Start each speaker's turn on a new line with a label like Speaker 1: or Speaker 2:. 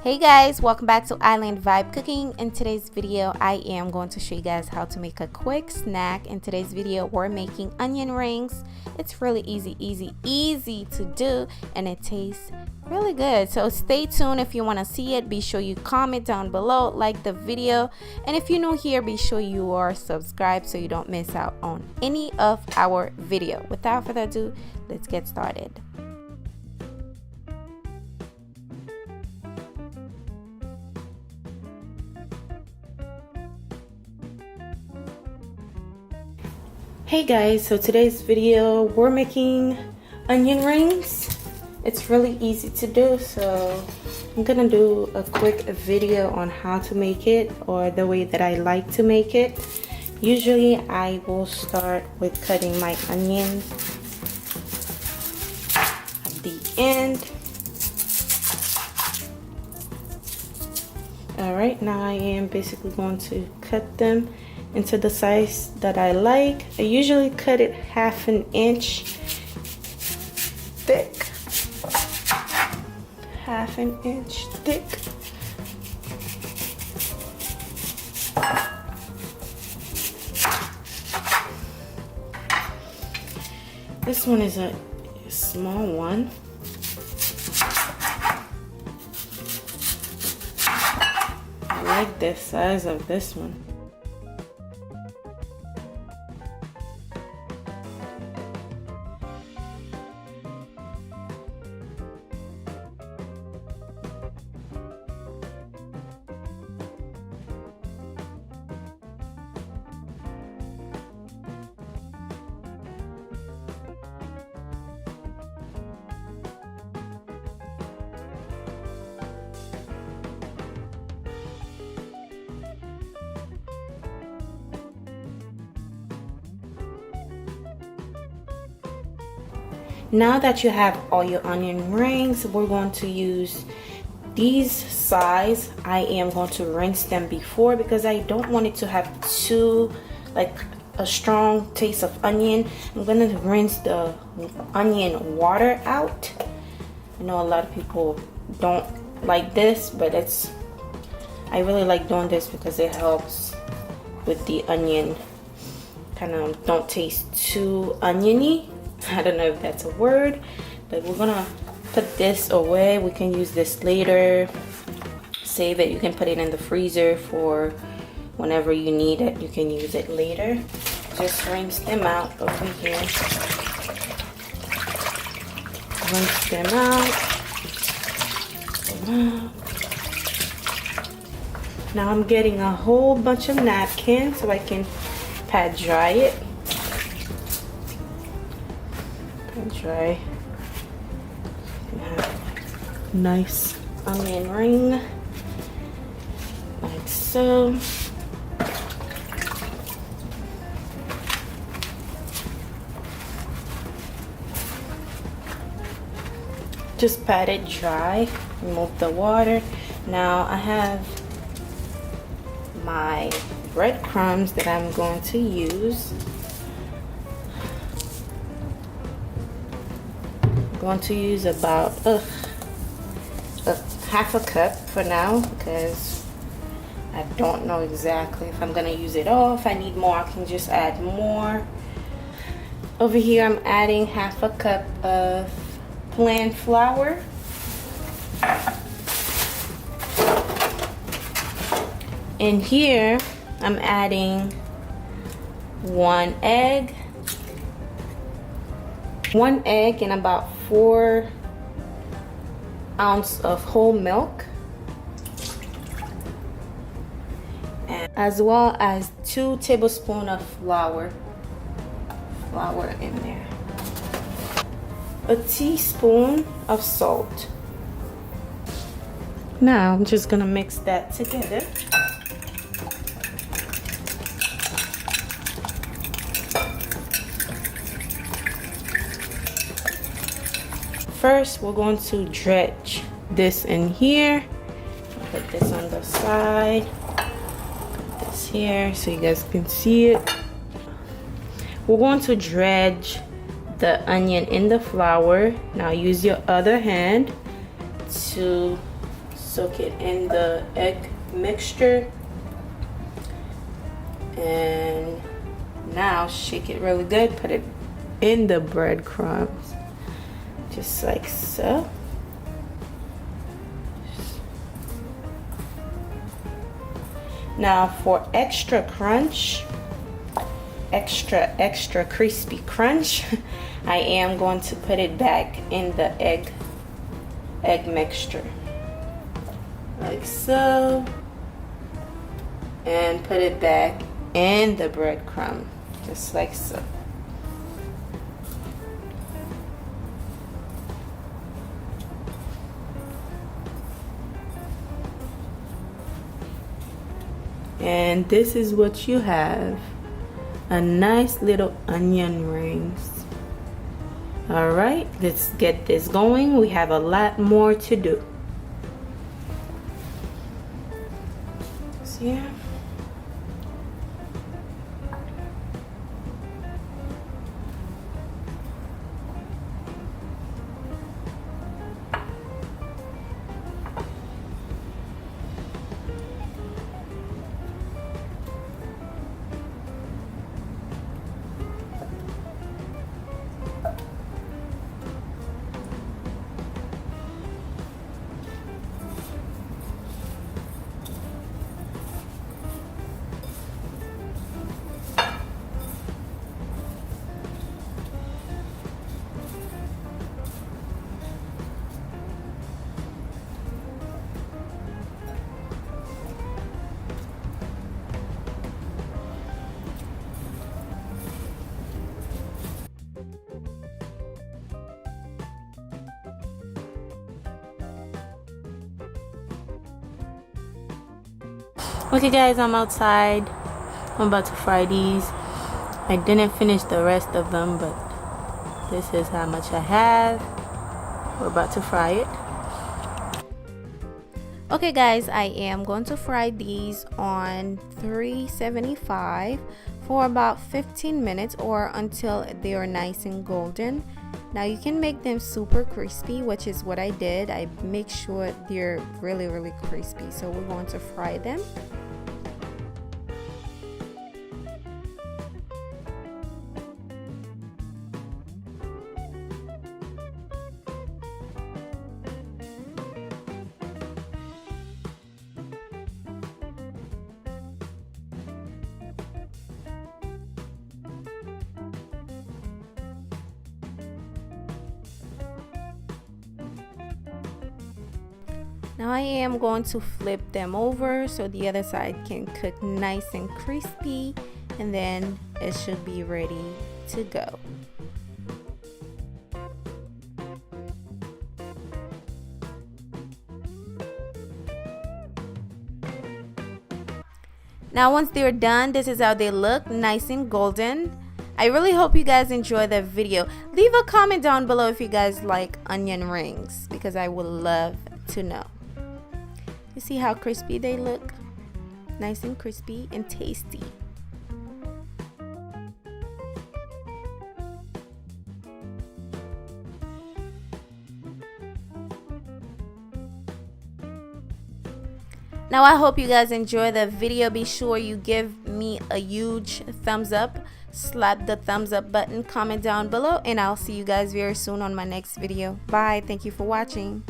Speaker 1: Hey guys, welcome back to Island Vibe Cooking. In today's video I am going to show you guys how to make a quick snack. In today's video we're making onion rings. It's really easy to do, and it tastes really good. So stay tuned if you want to see it. Be sure you comment down below, like the video, and if you're new here, be sure you are subscribed so you don't miss out on any of our video. Without further ado, let's get started. Hey guys, so today's video we're making onion rings. It's really easy to do, so I'm gonna do a quick video on how to make it, or the way that I like to make it. Usually I will start with cutting my onions at the end. Alright, now I am basically going to cut them into the size that I like. I usually cut it 1/2 inch thick. 1/2 inch thick. This one is a small one. I like the size of this one. Now that you have all your onion rings, we're going to use these size. I am going to rinse them before because I don't want it to have too a strong taste of onion. I'm going to rinse the onion water out. I know a lot of people don't like this, but I really like doing this because it helps with the onion. Kind of don't taste too oniony. I don't know if that's a word, but we're gonna put this away. We can use this later, save it. You can put it in the freezer for whenever you need it. You can use it later. Just rinse them out over here. Rinse them out. Now I'm getting a whole bunch of napkins so I can pat dry it. Dry. Nice onion ring, like so. Just pat it dry, remove the water. Now I have my breadcrumbs that I'm going to use. Going to use about half a cup for now because I don't know exactly if I'm gonna use it all. If I need more, I can just add more. Over here I'm adding half a cup of plain flour. In here I'm adding 1 egg. 1 egg and about 4 ounces of whole milk, and as well as 2 tablespoons of flour in there, a teaspoon of salt. Now I'm just gonna mix that together. First, we're going to dredge this in here. Put this on the side. Put this here so you guys can see it. We're going to dredge the onion in the flour. Now use your other hand to soak it in the egg mixture. And now shake it really good. Put it in the breadcrumbs, just like so. Now for extra crunch, extra crispy crunch, I am going to put it back in the egg mixture, like so, and put it back in the breadcrumb, just like so. And this is what you have, a nice little onion rings. All right, let's get this going. We have a lot more to do. So yeah. Okay guys, I'm outside. I'm about to fry these. I didn't finish the rest of them, but this is how much I have. We're about to fry it. Okay guys, I am going to fry these on 375 for about 15 minutes or until they are nice and golden. Now you can make them super crispy, which is what I did. I make sure they're really crispy. So we're going to fry them. Now I am going to flip them over so the other side can cook nice and crispy, and then it should be ready to go. Now once they're done, this is how they look, nice and golden. I really hope you guys enjoy the video. Leave a comment down below if you guys like onion rings, because I would love to know. You see how crispy they look? Nice and crispy and tasty. Now I hope you guys enjoy the video. Be sure you give me a huge thumbs up. Slap the thumbs up button, comment down below, and I'll see you guys very soon on my next video. Bye. Thank you for watching.